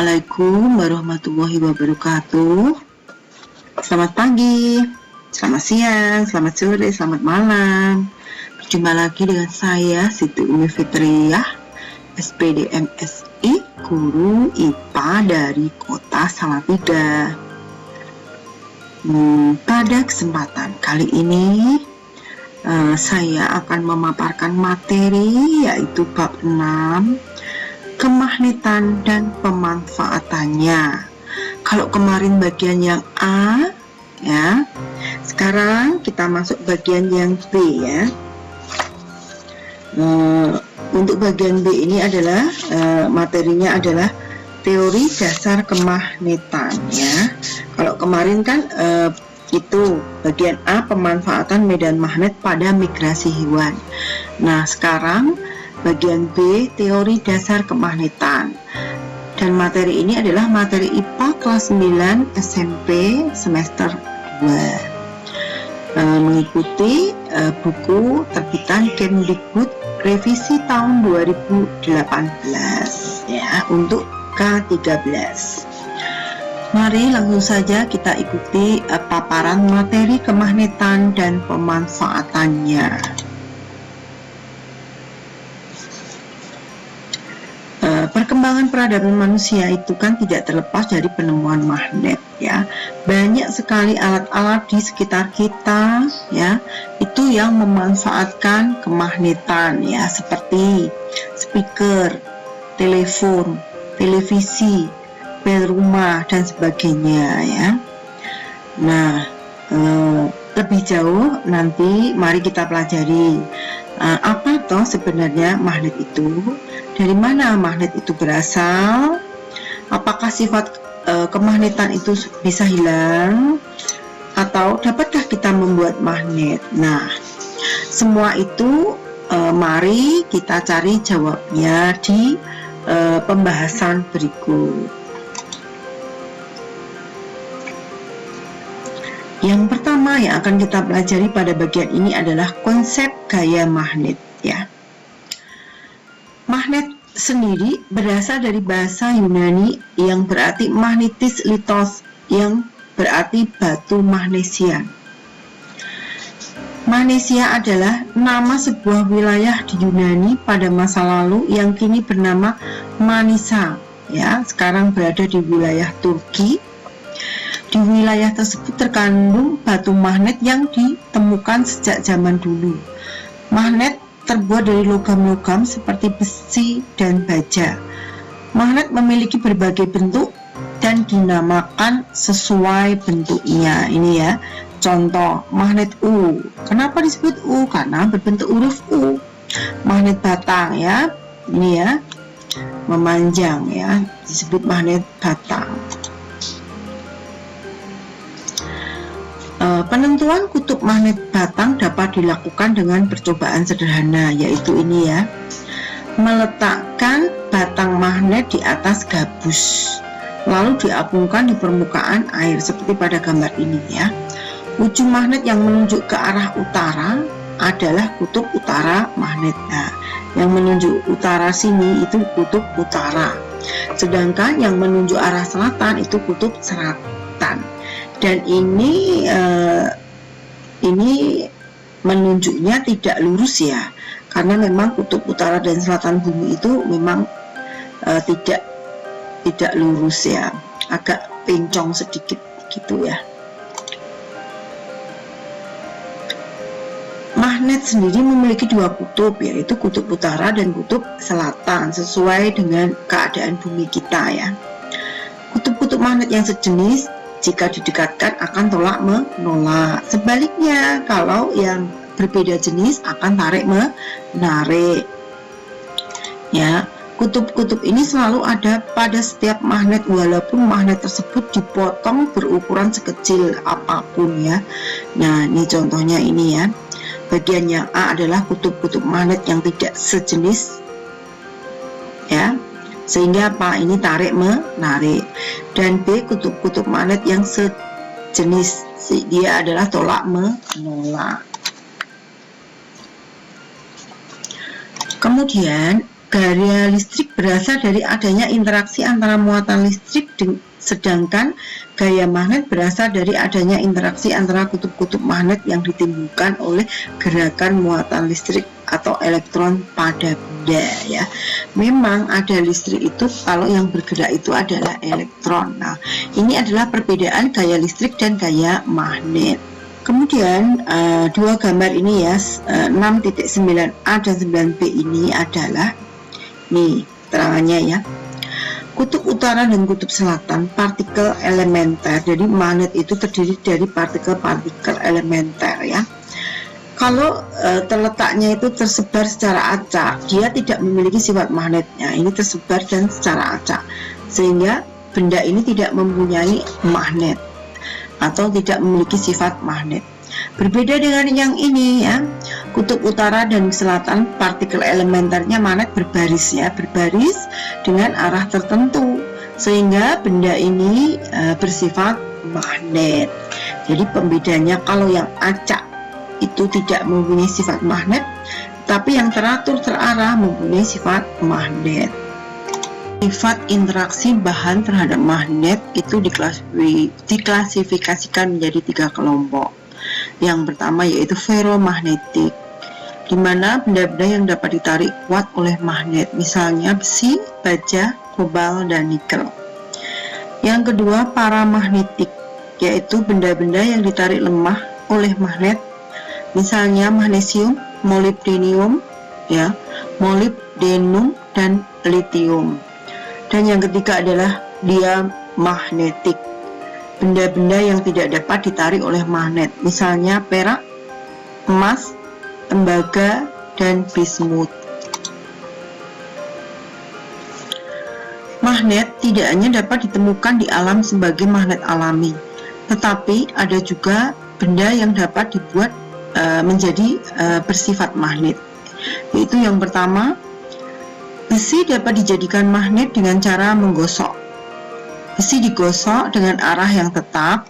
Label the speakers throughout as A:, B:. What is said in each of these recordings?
A: Assalamualaikum warahmatullahi wabarakatuh. Selamat pagi, selamat siang, selamat sore, selamat malam. Berjumpa lagi dengan saya Siti Umi Fitriah, SPD MSI, guru IPA dari Kota Salatiga. Pada kesempatan kali ini saya akan memaparkan materi yaitu bab 6, kemagnetan dan pemanfaatannya. Kalau kemarin bagian yang A ya, sekarang kita masuk bagian yang B ya. Untuk bagian B ini adalah materinya adalah teori dasar kemagnetan ya. Kalau kemarin kan itu bagian A, pemanfaatan medan magnet pada migrasi hewan. Nah sekarang bagian B, teori dasar kemagnetan. Dan materi ini adalah materi IPA kelas 9 SMP semester 2. Mengikuti buku terbitan Kemdikbud revisi tahun 2018 ya, untuk K13. Mari langsung saja kita ikuti paparan materi kemagnetan dan pemanfaatannya. Perkembangan peradaban manusia itu kan tidak terlepas dari penemuan magnet ya. Banyak sekali alat-alat di sekitar kita ya, itu yang memanfaatkan kemagnetan ya, seperti speaker, telepon, televisi, bel rumah dan sebagainya ya. Nah, lebih jauh nanti mari kita pelajari apa toh sebenarnya magnet itu, dari mana magnet itu berasal, apakah sifat kemagnetan itu bisa hilang, atau dapatkah kita membuat magnet. Nah, semua itu mari kita cari jawabnya di pembahasan berikut. Yang pertama yang akan kita pelajari pada bagian ini adalah konsep gaya magnet ya. Magnet sendiri berasal dari bahasa Yunani yang berarti magnetis litos, yang berarti batu magnesia. Magnesia adalah nama sebuah wilayah di Yunani pada masa lalu yang kini bernama Manisa ya, sekarang berada di wilayah Turki. Di wilayah tersebut terkandung batu magnet yang ditemukan sejak zaman dulu. Magnet terbuat dari logam-logam seperti besi dan baja. Magnet memiliki berbagai bentuk dan dinamakan sesuai bentuknya. Ini ya, contoh magnet U. Kenapa disebut U? Karena berbentuk huruf U. Magnet batang ya, ini ya, memanjang ya, disebut magnet batang. Penentuan kutub magnet batang dapat dilakukan dengan percobaan sederhana, yaitu ini ya, meletakkan batang magnet di atas gabus lalu diapungkan di permukaan air seperti pada gambar ini ya. Ujung magnet yang menunjuk ke arah utara adalah kutub utara magnet. Nah, yang menunjuk utara sini itu kutub utara, sedangkan yang menunjuk arah selatan itu kutub selatan. Dan ini menunjuknya tidak lurus ya, karena memang kutub utara dan selatan bumi itu memang tidak lurus ya, agak pincong sedikit gitu ya. Magnet sendiri memiliki dua kutub, yaitu kutub utara dan kutub selatan, sesuai dengan keadaan bumi kita ya. Kutub-kutub magnet yang sejenis jika didekatkan akan tolak menolak. Sebaliknya, kalau yang berbeda jenis akan tarik menarik. Ya, kutub-kutub ini selalu ada pada setiap magnet walaupun magnet tersebut dipotong berukuran sekecil apapun ya. Nah, ini contohnya ini ya. Bagian yang A adalah kutub-kutub magnet yang tidak sejenis ya, sehingga apa, ini tarik menarik. Dan B, kutub-kutub magnet yang sejenis, dia adalah tolak menolak. Kemudian Gaya listrik berasal dari adanya interaksi antara muatan listrik, sedangkan gaya magnet berasal dari adanya interaksi antara kutub-kutub magnet yang ditimbulkan oleh gerakan muatan listrik atau elektron pada benda ya. Memang ada listrik itu kalau yang bergerak itu adalah elektron. Nah, ini adalah perbedaan gaya listrik dan gaya magnet. Kemudian dua gambar ini ya, 6.9a dan 9b ini adalah nih terangannya ya. Kutub utara dan kutub selatan partikel elementer. Jadi magnet itu terdiri dari partikel-partikel elementer ya. Kalau terletaknya itu tersebar secara acak, dia tidak memiliki sifat magnetnya. Ini tersebar dan secara acak, sehingga benda ini tidak mempunyai magnet atau tidak memiliki sifat magnet. Berbeda dengan yang ini ya, kutub utara dan selatan partikel elementernya magnet berbaris ya, berbaris dengan arah tertentu, sehingga benda ini bersifat magnet. Jadi pembedanya, kalau yang acak itu tidak mempunyai sifat magnet, tapi yang teratur terarah mempunyai sifat magnet. Sifat interaksi bahan terhadap magnet itu diklasifikasikan menjadi 3 kelompok. Yang pertama yaitu ferromagnetik, di mana benda-benda yang dapat ditarik kuat oleh magnet, misalnya besi, baja, kobalt, dan nikel. Yang kedua paramagnetik, yaitu benda-benda yang ditarik lemah oleh magnet, misalnya magnesium, molybdenum, ya, molybdenum dan litium. Dan yang ketiga adalah diamagnetik, benda-benda yang tidak dapat ditarik oleh magnet, misalnya perak, emas, tembaga, dan bismut. Magnet tidak hanya dapat ditemukan di alam sebagai magnet alami, tetapi ada juga benda yang dapat dibuat menjadi bersifat magnet. Yaitu yang pertama, besi dapat dijadikan magnet dengan cara menggosok. Besi digosok dengan arah yang tetap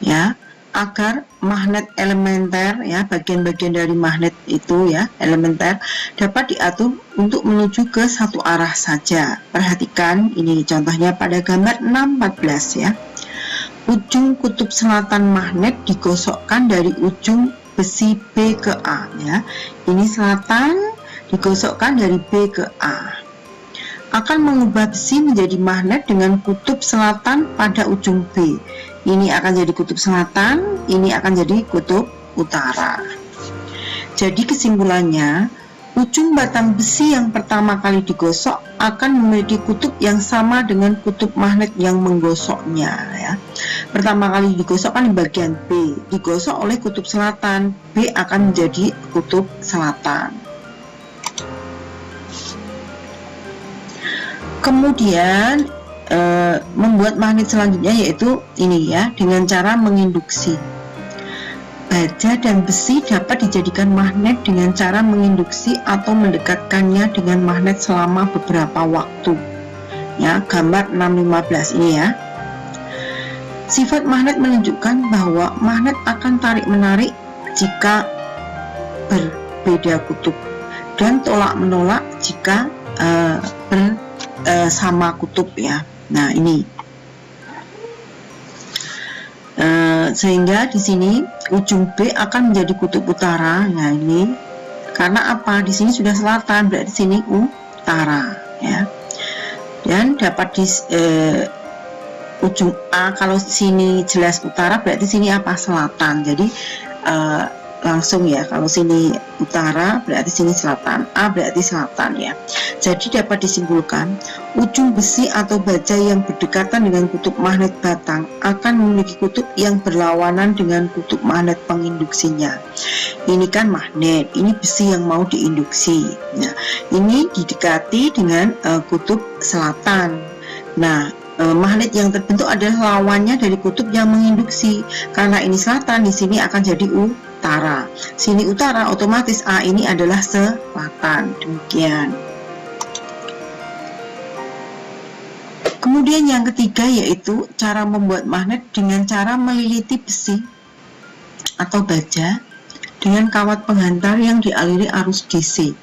A: ya, agar magnet elementer ya, bagian-bagian dari magnet itu ya, elementer, dapat diatur untuk menuju ke satu arah saja. Perhatikan ini contohnya pada gambar 6.14 ya. Ujung kutub selatan magnet digosokkan dari ujung besi B ke A ya. Ini selatan digosokkan dari B ke A. Akan mengubah besi menjadi magnet dengan kutub selatan pada ujung B. Ini akan jadi kutub selatan, ini akan jadi kutub utara. Jadi kesimpulannya, ujung batang besi yang pertama kali digosok akan memiliki kutub yang sama dengan kutub magnet yang menggosoknya ya. Pertama kali digosok kan di bagian B, digosok oleh kutub selatan, B akan menjadi kutub selatan. Kemudian membuat magnet selanjutnya yaitu ini ya, dengan cara menginduksi. Baja dan besi dapat dijadikan magnet dengan cara menginduksi atau mendekatkannya dengan magnet selama beberapa waktu. Ya, gambar 6.15 ini ya. Sifat magnet menunjukkan bahwa magnet akan tarik-menarik jika berbeda kutub dan tolak-menolak jika sama kutub ya. Nah ini sehingga di sini ujung B akan menjadi kutub utara. Nah ini karena apa? Di sini sudah selatan, berarti di sini utara ya. Dan dapat di ujung A, kalau sini jelas utara berarti sini apa? Selatan. Jadi langsung ya, kalau sini utara berarti sini selatan, A berarti selatan ya. Jadi dapat disimpulkan ujung besi atau baja yang berdekatan dengan kutub magnet batang akan memiliki kutub yang berlawanan dengan kutub magnet penginduksinya. Ini kan magnet, ini besi yang mau diinduksi. Nah, ini didekati dengan kutub selatan. Nah, magnet yang terbentuk adalah lawannya dari kutub yang menginduksi. Karena ini selatan, di sini akan jadi utara. Sini utara, otomatis A ini adalah selatan. Demikian. Kemudian yang ketiga yaitu cara membuat magnet dengan cara meliliti besi atau baja dengan kawat penghantar yang dialiri arus DC.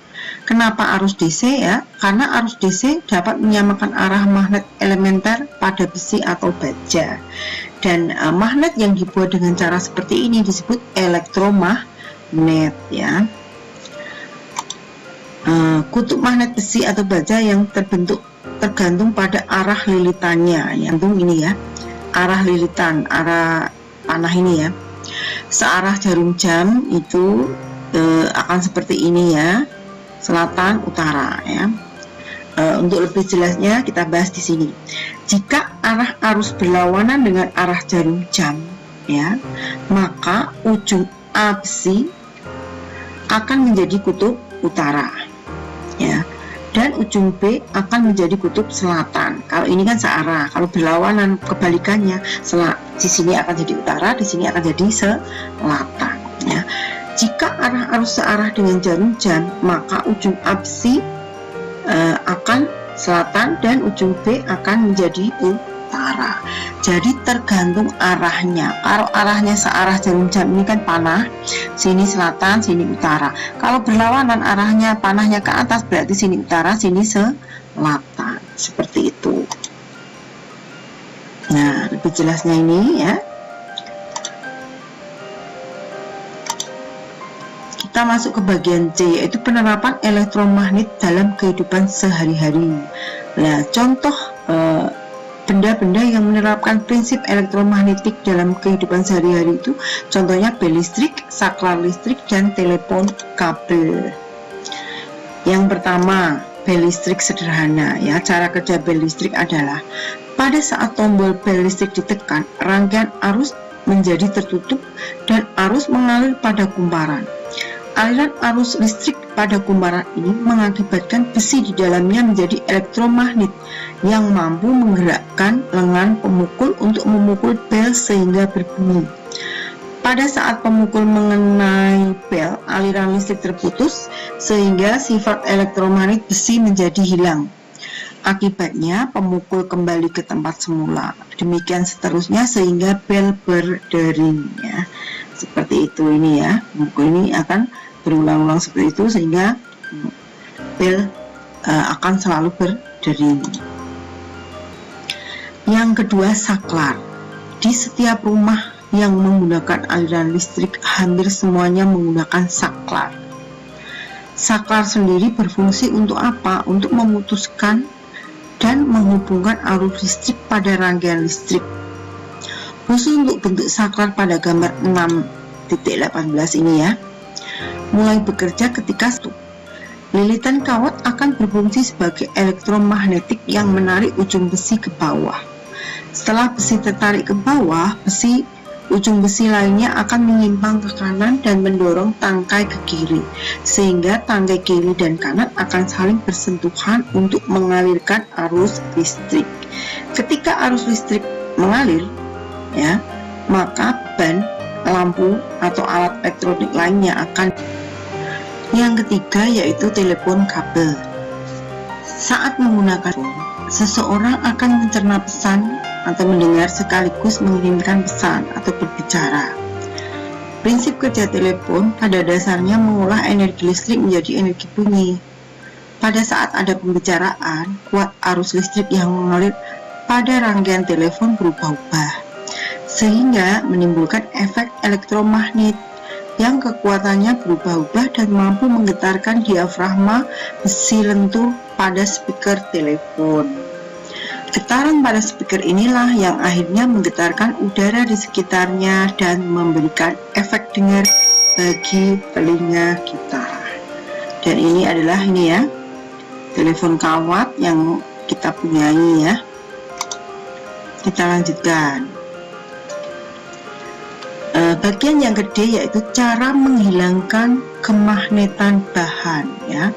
A: Kenapa arus DC ya? Karena arus DC dapat menyamakan arah magnet elementer pada besi atau baja. Dan magnet yang dibuat dengan cara seperti ini disebut elektromagnet ya. Kutub magnet besi atau baja yang tergantung pada arah lilitannya. Yang ini ya, arah lilitan, arah panah ini ya. Searah jarum jam itu akan seperti ini ya, selatan utara ya. Untuk lebih jelasnya kita bahas di sini. Jika arah arus berlawanan dengan arah jarum jam ya, maka ujung A besi akan menjadi kutub utara ya, dan ujung B akan menjadi kutub selatan. Kalau ini kan searah, kalau berlawanan kebalikannya, di sini akan jadi utara, di sini akan jadi selatan ya. Jika arah arus searah dengan jarum jam, maka ujung A besi akan selatan dan ujung B akan menjadi utara. Jadi tergantung arahnya. Kalau arahnya searah jarum jam ini kan panah, sini selatan, sini utara. Kalau berlawanan arahnya panahnya ke atas, berarti sini utara, sini selatan. Seperti itu. Nah, lebih jelasnya ini ya. Kita masuk ke bagian C, yaitu penerapan elektromagnet dalam kehidupan sehari-hari. Nah, contoh benda-benda yang menerapkan prinsip elektromagnetik dalam kehidupan sehari-hari itu contohnya bel listrik, saklar listrik, dan telepon kabel. Yang pertama, bel listrik sederhana ya. Cara kerja bel listrik adalah pada saat tombol bel listrik ditekan, rangkaian arus menjadi tertutup dan arus mengalir pada kumparan. Aliran arus listrik pada kumparan ini mengakibatkan besi di dalamnya menjadi elektromagnet yang mampu menggerakkan lengan pemukul untuk memukul bel sehingga berbunyi. Pada saat pemukul mengenai bel, aliran listrik terputus sehingga sifat elektromagnet besi menjadi hilang. Akibatnya pemukul kembali ke tempat semula. Demikian seterusnya sehingga bel berdering ya. Seperti itu ini ya. Pemukul ini akan berulang-ulang seperti itu sehingga bel akan selalu berdering. Yang kedua, saklar. Di setiap rumah yang menggunakan aliran listrik hampir semuanya menggunakan saklar. Saklar sendiri berfungsi untuk apa? Untuk memutuskan dan menghubungkan arus listrik pada rangkaian listrik. Khusus untuk bentuk saklar pada gambar 6.18 ini ya, mulai bekerja ketika lilitan kawat akan berfungsi sebagai elektromagnetik yang menarik ujung besi ke bawah. Setelah besi tertarik ke bawah, ujung besi lainnya akan menyimpang ke kanan dan mendorong tangkai ke kiri, sehingga tangkai kiri dan kanan akan saling bersentuhan untuk mengalirkan arus listrik. Ketika arus listrik mengalir, ya, maka ban, lampu atau alat elektronik lainnya akan. Yang ketiga yaitu telepon kabel. Saat menggunakan telepon, seseorang akan mencerna pesan atau mendengar sekaligus mengirimkan pesan atau berbicara. Prinsip kerja telepon pada dasarnya mengolah energi listrik menjadi energi bunyi. Pada saat ada pembicaraan, kuat arus listrik yang mengalir pada rangkaian telepon berubah-ubah, sehingga menimbulkan efek elektromagnet yang kekuatannya berubah-ubah dan mampu menggetarkan diafragma besi lentur pada speaker telepon. Getaran pada speaker inilah yang akhirnya menggetarkan udara di sekitarnya dan memberikan efek dengar bagi telinga kita. Dan ini adalah telepon kawat yang kita punyai ya. Kita lanjutkan. Bagian yang kedua yaitu cara menghilangkan kemagnetan bahan ya.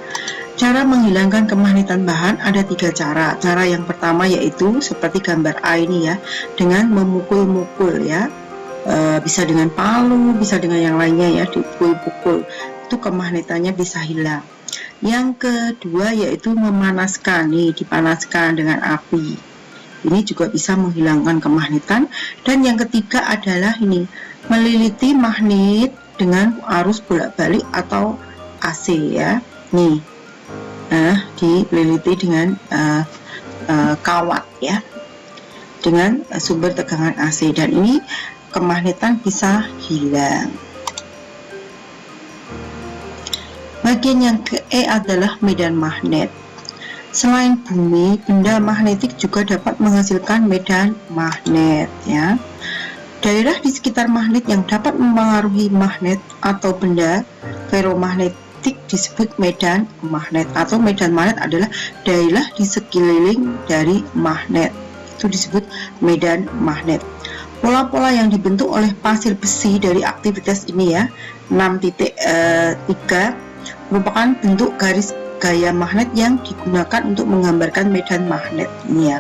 A: Cara menghilangkan kemagnetan bahan ada 3 cara. Cara yang pertama yaitu seperti gambar A ini ya, dengan memukul-mukul ya. Bisa dengan palu, bisa dengan yang lainnya ya, dipukul-pukul. Itu kemagnetannya bisa hilang. Yang kedua yaitu memanaskan, dipanaskan dengan api. Ini juga bisa menghilangkan kemagnetan. Dan yang ketiga adalah meliliti magnet dengan arus bolak-balik atau AC ya. dililiti dengan kawat ya, dengan sumber tegangan AC, dan ini kemagnetan bisa hilang. Bagian yang ke E adalah medan magnet. Selain bumi, benda magnetik juga dapat menghasilkan medan magnet ya. Daerah di sekitar magnet yang dapat mempengaruhi magnet atau benda ferromagnetik disebut medan magnet, atau medan magnet adalah daerah di sekeliling dari magnet, itu disebut medan magnet. Pola-pola yang dibentuk oleh pasir besi dari aktivitas ini ya, 6.3 merupakan bentuk garis gaya magnet yang digunakan untuk menggambarkan medan magnet ini ya.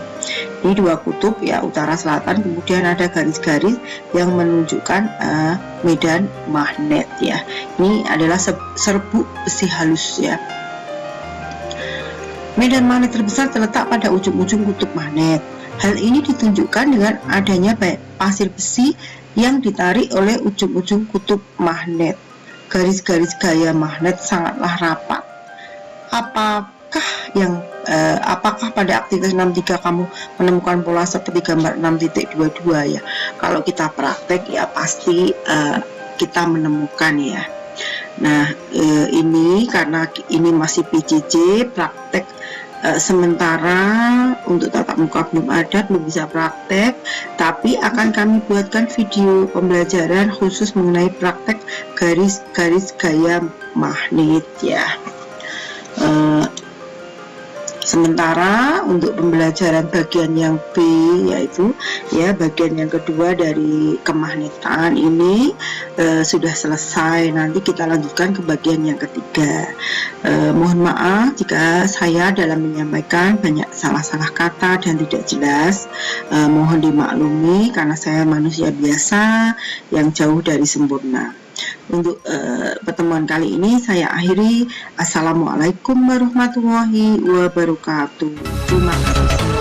A: Ini dua kutub ya, utara selatan, kemudian ada garis-garis yang menunjukkan medan magnet ya. Ini adalah serbuk besi halus ya. Medan magnet terbesar terletak pada ujung-ujung kutub magnet. Hal ini ditunjukkan dengan adanya pasir besi yang ditarik oleh ujung-ujung kutub magnet. Garis-garis gaya magnet sangatlah rapat. Apakah pada aktivitas 6.3 kamu menemukan pola seperti gambar 6.22 ya? Kalau kita praktek ya pasti kita menemukan ya. Nah, ini karena ini masih PJJ praktek sementara, untuk tatap muka belum ada, belum bisa praktek, tapi akan kami buatkan video pembelajaran khusus mengenai praktek garis-garis gaya magnet ya. Sementara untuk pembelajaran bagian yang B, yaitu ya bagian yang kedua dari kemagnetan ini sudah selesai. Nanti kita lanjutkan ke bagian yang ketiga. Mohon maaf jika saya dalam menyampaikan banyak salah-salah kata dan tidak jelas. Mohon dimaklumi karena saya manusia biasa yang jauh dari sempurna. Untuk pertemuan kali ini saya akhiri. Assalamualaikum warahmatullahi wabarakatuh. Terima kasih.